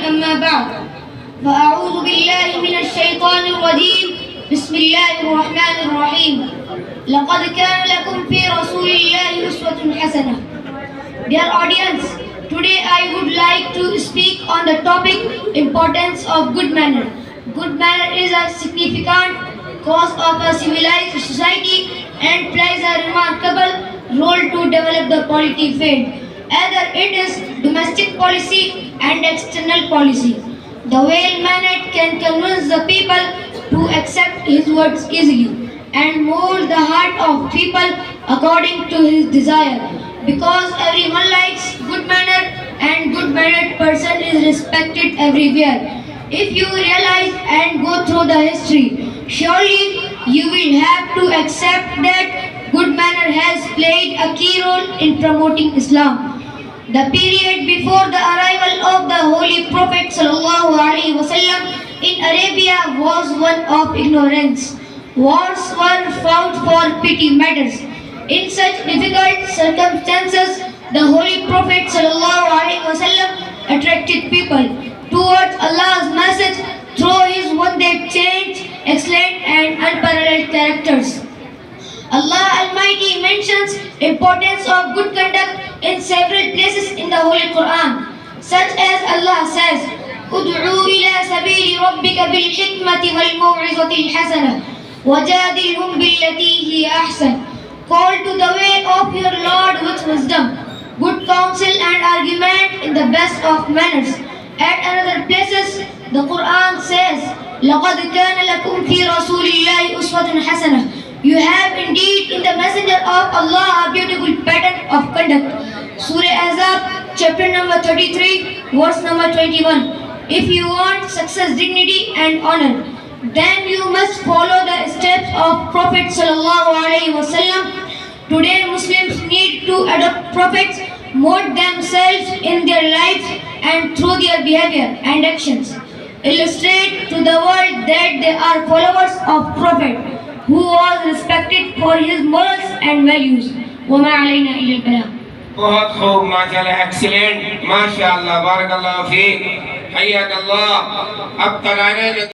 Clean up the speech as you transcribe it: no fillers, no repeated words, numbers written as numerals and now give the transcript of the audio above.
أما بعد فأعوذ بالله من الشيطان الرجيم بسم الله الرحمن الرحيم لقد كان لكم في رسول الله أسوة حسنة. Dear audience, today I would like to speak on the topic importance of good manner. Good manner is a significant cause of a civilized society and plays a remarkable role to develop the polity field, either it is domestic policy and external policy. The well-mannered can convince the people to accept his words easily and mold the heart of people according to his desire. Because everyone likes good manner and good-mannered person is respected everywhere. If you realize and go through the history, surely you will have to accept that good manner has played a key role in promoting Islam. The period before the arrival of the Holy Prophet ﷺ in Arabia was one of ignorance. Wars were fought for petty matters. In such difficult circumstances, the Holy Prophet ﷺ attracted people towards Allah's message through his one-day change, excellent and unparalleled characters. Allah Almighty mentions importance of good conduct in several places in the Holy Quran, such as Allah says, "Ud'u ila sabili rabbika bil hikmati wal maw'izati al hasana, wajadilhum billati hiya ahsan." Call to the way of your Lord with wisdom, good counsel and argument in the best of manners. At another places, the Quran says, "Laqad kana lakum fi rasulillahi uswatun hasanah." You have indeed in the messenger of Allah a beautiful pattern of conduct. Surah Ahzab, chapter number 33, verse number 21. If you want success, dignity and honor, then you must follow the steps of Prophet ﷺ. Today Muslims need to adopt prophets, mold themselves in their lives and through their behavior and actions. Illustrate to the world that they are followers of Prophet who was respected for his morals and values. وَمَا عَلَيْنَا إِلَّا الْبَلَاغُ. बहुत खूब माशाल्लाह, excellent, माशाल्लाह, बारकल्लाह Feke, हय्याक अल्लाह। अब तराने